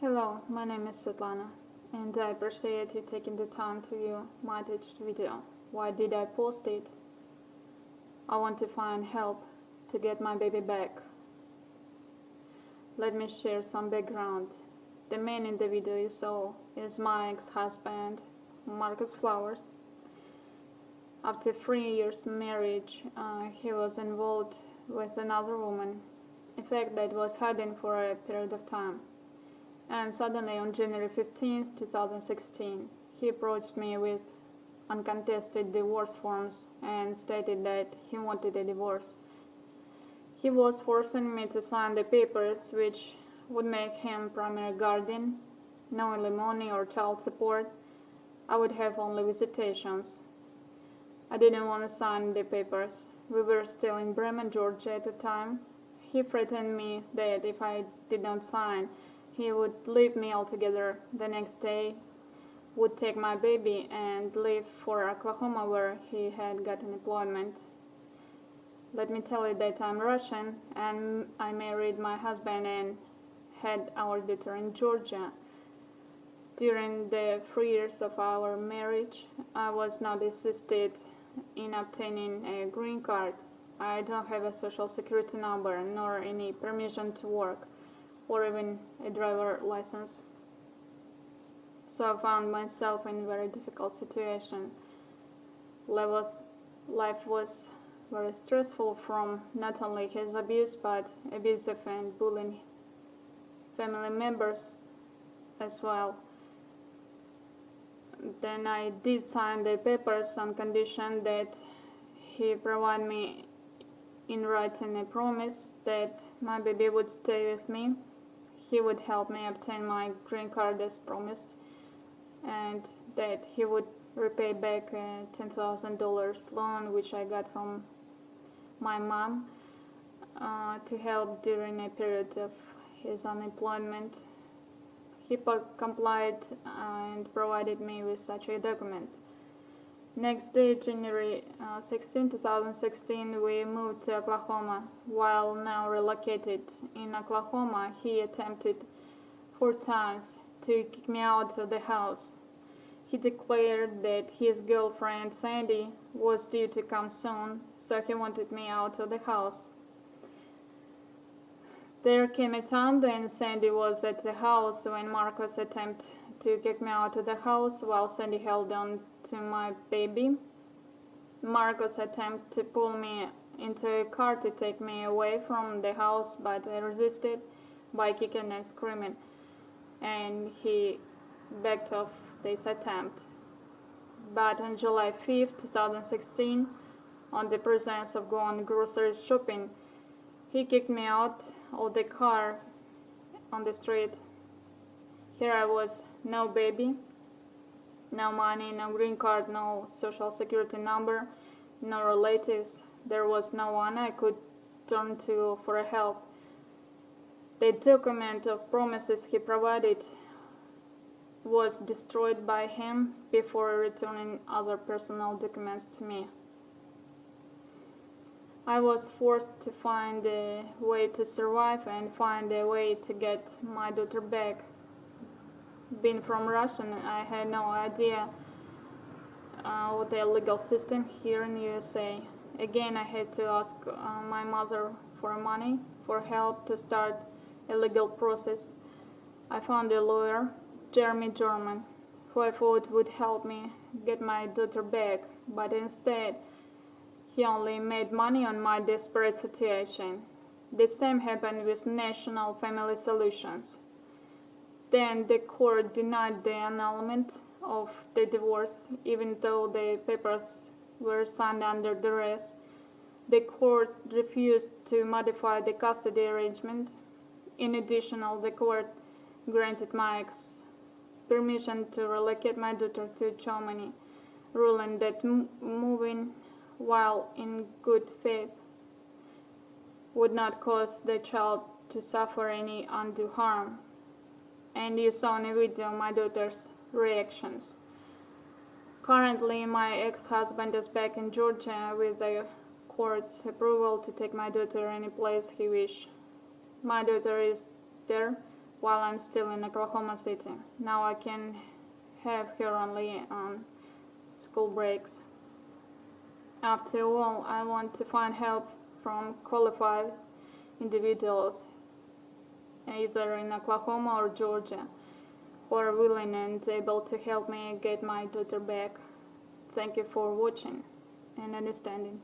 Hello, my name is Svetlana, and I appreciate you taking the time to view my attached video. Why did I post it? I want to find help to get my baby back. Let me share some background. The man in the video you saw is my ex-husband, Marcus Flowers. After 3 years marriage, he was involved with another woman. In fact, that was hidden for a period of time. And suddenly on January 15, 2016, he approached me with uncontested divorce forms and stated that he wanted a divorce. He was forcing me to sign the papers, which would make him primary guardian, no alimony or child support. I would have only visitations. I didn't want to sign the papers. We were still in Bremen, Georgia at the time. He threatened me that if I did not sign, he would leave me altogether. The next day, would take my baby and leave for Oklahoma, where he had gotten employment. Let me tell you that I'm Russian, and I married my husband and had our daughter in Georgia. During the 3 years of our marriage, I was not assisted in obtaining a green card. I don't have a social security number, nor any permission to work, or even a driver license. So I found myself in a very difficult situation. Life was very stressful from not only his abuse, but abusive and bullying family members as well. Then I did sign the papers on condition that he provide me in writing a promise that my baby would stay with me. He would help me obtain my green card as promised, and that he would repay back a $10,000 loan which I got from my mom to help during a period of his unemployment. He complied and provided me with such a document. Next day, January 16, 2016, we moved to Oklahoma. While now relocated in Oklahoma, he attempted 4 times to kick me out of the house. He declared that his girlfriend, Sandy, was due to come soon, so he wanted me out of the house. There came a time when Sandy was at the house when Marcus attempted to kick me out of the house while Sandy held on to my baby. Marcus attempted to pull me into a car to take me away from the house, but I resisted by kicking and screaming, and he backed off this attempt. But on July 5, 2016, on the presence of going grocery shopping, he kicked me out of the car on the street. Here I was, no baby, no money, no green card, no social security number, no relatives. There was no one I could turn to for help. The document of promises he provided was destroyed by him before returning other personal documents to me. I was forced to find a way to survive and find a way to get my daughter back. Being from Russia, I had no idea what the legal system here in the USA. Again, I had to ask my mother for money, for help to start a legal process. I found a lawyer, Jeremy German, who I thought would help me get my daughter back, but instead, he only made money on my desperate situation. The same happened with National Family Solutions. Then the court denied the annulment of the divorce, even though the papers were signed under duress. The court refused to modify the custody arrangement. In addition, the court granted my ex permission to relocate my daughter to Germany, ruling that moving while in good faith would not cause the child to suffer any undue harm. And you saw in a video my daughter's reactions. Currently, my ex-husband is back in Georgia with the court's approval to take my daughter any place he wishes. My daughter is there while I'm still in Oklahoma City. Now I can have her only on school breaks. After all, I want to find help from qualified individuals, either in Oklahoma or Georgia, who are willing and able to help me get my daughter back. Thank you for watching and understanding.